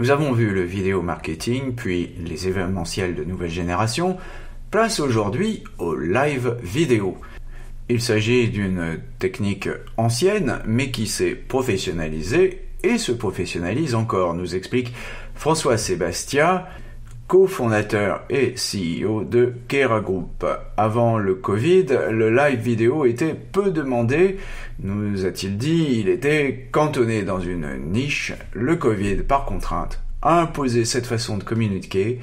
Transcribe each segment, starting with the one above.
Nous avons vu le vidéo marketing, puis les événementiels de nouvelle génération. Place aujourd'hui au live vidéo. Il s'agit d'une technique ancienne, mais qui s'est professionnalisée et se professionnalise encore, nous explique François Sébastia, cofondateur et CEO de Kera Group. Avant le Covid, le live vidéo était peu demandé, nous a-t-il dit, il était cantonné dans une niche. Le Covid, par contrainte, a imposé cette façon de communiquer,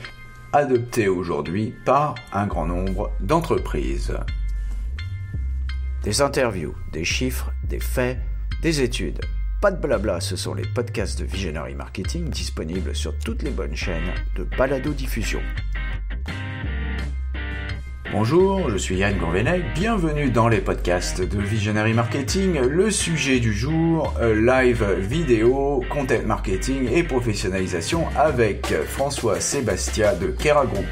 adoptée aujourd'hui par un grand nombre d'entreprises. Des interviews, des chiffres, des faits, des études. Pas de blabla, ce sont les podcasts de Visionary Marketing disponibles sur toutes les bonnes chaînes de balado-diffusion. Bonjour, je suis Yann Gourvenec, bienvenue dans les podcasts de Visionary Marketing. Le sujet du jour, live vidéo, content marketing et professionnalisation avec François Sébastia de Kera Group.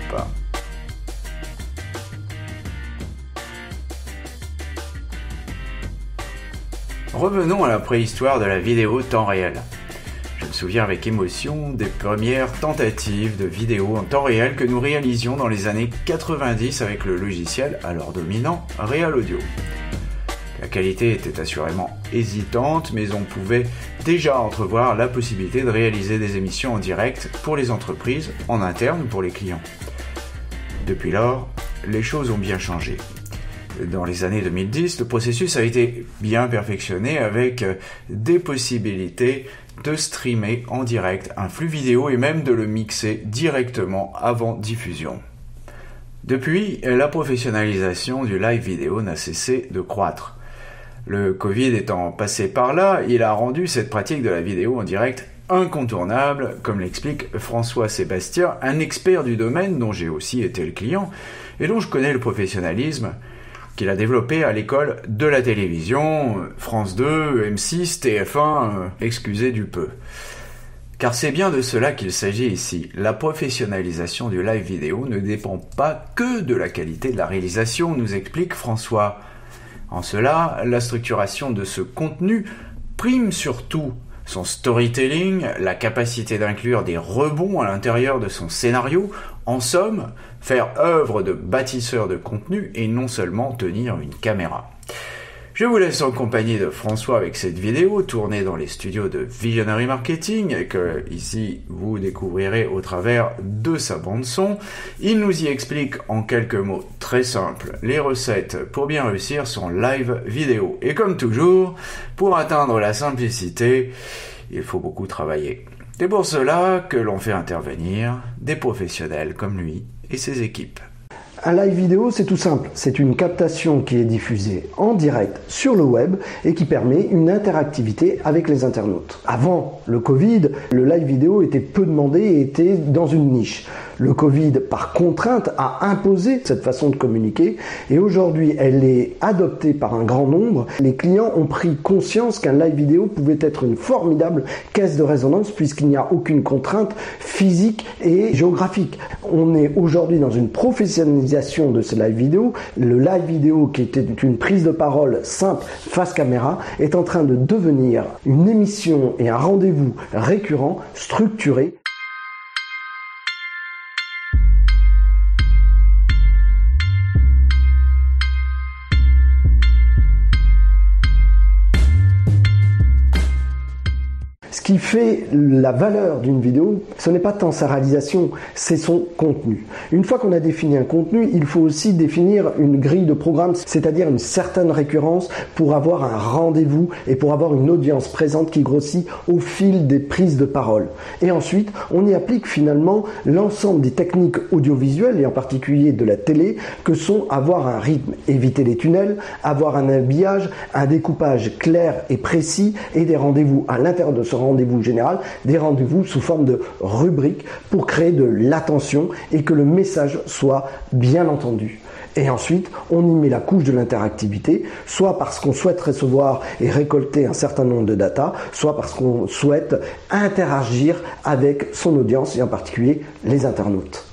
Revenons à la préhistoire de la vidéo temps réel. Je me souviens avec émotion des premières tentatives de vidéo en temps réel que nous réalisions dans les années 90 avec le logiciel, alors dominant, Real Audio. La qualité était assurément hésitante, mais on pouvait déjà entrevoir la possibilité de réaliser des émissions en direct pour les entreprises, en interne ou pour les clients. Depuis lors, les choses ont bien changé. Dans les années 2010, le processus a été bien perfectionné avec des possibilités de streamer en direct un flux vidéo et même de le mixer directement avant diffusion. Depuis, la professionnalisation du live vidéo n'a cessé de croître. Le Covid étant passé par là, il a rendu cette pratique de la vidéo en direct incontournable, comme l'explique François Sébastia, un expert du domaine dont j'ai aussi été le client et dont je connais le professionnalisme, qu'il a développé à l'école de la télévision, France 2, M6, TF1, excusez du peu. Car c'est bien de cela qu'il s'agit ici. La professionnalisation du live vidéo ne dépend pas que de la qualité de la réalisation, nous explique François. En cela, la structuration de ce contenu prime surtout son storytelling, la capacité d'inclure des rebonds à l'intérieur de son scénario, en somme, faire œuvre de bâtisseur de contenu et non seulement tenir une caméra. Je vous laisse en compagnie de François avec cette vidéo tournée dans les studios de Visionary Marketing et que ici vous découvrirez au travers de sa bande son. Il nous y explique en quelques mots très simples les recettes pour bien réussir son live vidéo. Et comme toujours, pour atteindre la simplicité, il faut beaucoup travailler. C'est pour cela que l'on fait intervenir des professionnels comme lui et ses équipes. Un live vidéo, c'est tout simple. C'est une captation qui est diffusée en direct sur le web et qui permet une interactivité avec les internautes. Avant le Covid, le live vidéo était peu demandé et était dans une niche. Le Covid, par contrainte, a imposé cette façon de communiquer et aujourd'hui, elle est adoptée par un grand nombre. Les clients ont pris conscience qu'un live vidéo pouvait être une formidable caisse de résonance puisqu'il n'y a aucune contrainte physique et géographique. On est aujourd'hui dans une professionnalisation de ce live vidéo. Le live vidéo, qui était une prise de parole simple face caméra, est en train de devenir une émission et un rendez-vous récurrent, structuré. Ce qui fait la valeur d'une vidéo, ce n'est pas tant sa réalisation, c'est son contenu. Une fois qu'on a défini un contenu, il faut aussi définir une grille de programme, c'est-à-dire une certaine récurrence pour avoir un rendez-vous et pour avoir une audience présente qui grossit au fil des prises de parole. Et ensuite, on y applique finalement l'ensemble des techniques audiovisuelles et en particulier de la télé que sont avoir un rythme, éviter les tunnels, avoir un habillage, un découpage clair et précis et des rendez-vous à l'intérieur de ce rendez-vous général, des rendez-vous sous forme de rubriques pour créer de l'attention et que le message soit bien entendu. Et ensuite, on y met la couche de l'interactivité, soit parce qu'on souhaite recevoir et récolter un certain nombre de data, soit parce qu'on souhaite interagir avec son audience et en particulier les internautes.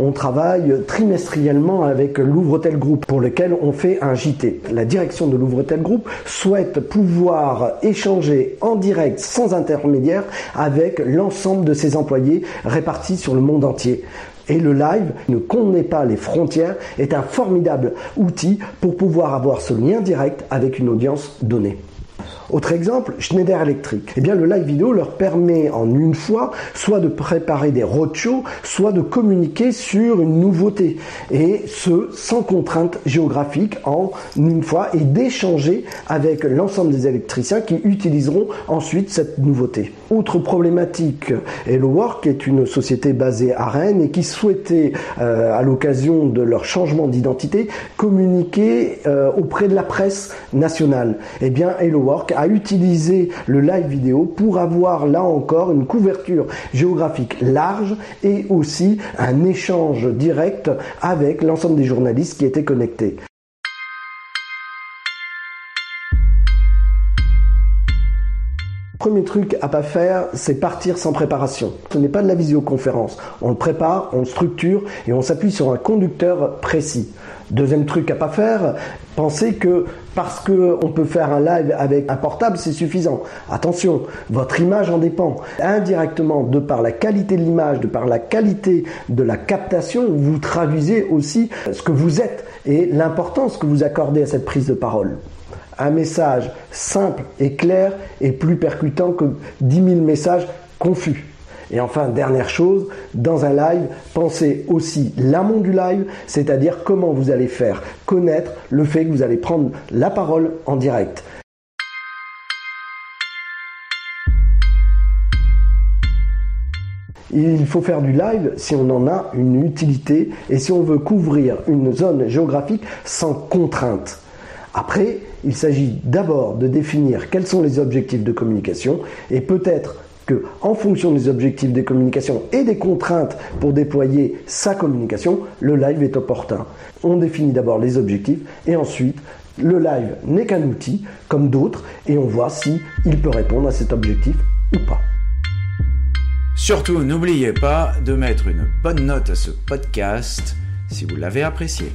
On travaille trimestriellement avec Louvretel Group pour lequel on fait un JT. La direction de Louvretel Group souhaite pouvoir échanger en direct sans intermédiaire avec l'ensemble de ses employés répartis sur le monde entier. Et le live ne connaît pas les frontières, est un formidable outil pour pouvoir avoir ce lien direct avec une audience donnée. Autre exemple, Schneider Electric. Eh bien, le live vidéo leur permet en une fois soit de préparer des roadshows, soit de communiquer sur une nouveauté. Et ce, sans contrainte géographique en une fois et d'échanger avec l'ensemble des électriciens qui utiliseront ensuite cette nouveauté. Autre problématique, HelloWork est une société basée à Rennes et qui souhaitait, à l'occasion de leur changement d'identité, communiquer auprès de la presse nationale. Eh bien, HelloWork a utilisé le live vidéo pour avoir là encore une couverture géographique large et aussi un échange direct avec l'ensemble des journalistes qui étaient connectés. Premier truc à pas faire, c'est partir sans préparation. Ce n'est pas de la visioconférence. On le prépare, on le structure et on s'appuie sur un conducteur précis. Deuxième truc à pas faire, pensez que parce qu'on peut faire un live avec un portable, c'est suffisant. Attention, votre image en dépend. Indirectement, de par la qualité de l'image, de par la qualité de la captation, vous traduisez aussi ce que vous êtes et l'importance que vous accordez à cette prise de parole. Un message simple et clair est plus percutant que 10 000 messages confus. Et enfin, dernière chose, dans un live, pensez aussi l'amont du live, c'est-à-dire comment vous allez faire connaître le fait que vous allez prendre la parole en direct. Il faut faire du live si on en a une utilité et si on veut couvrir une zone géographique sans contrainte. Après, il s'agit d'abord de définir quels sont les objectifs de communication et peut-être que, en fonction des objectifs de communication et des contraintes pour déployer sa communication, le live est opportun. On définit d'abord les objectifs et ensuite, le live n'est qu'un outil comme d'autres et on voit si il peut répondre à cet objectif ou pas. Surtout, n'oubliez pas de mettre une bonne note à ce podcast si vous l'avez apprécié.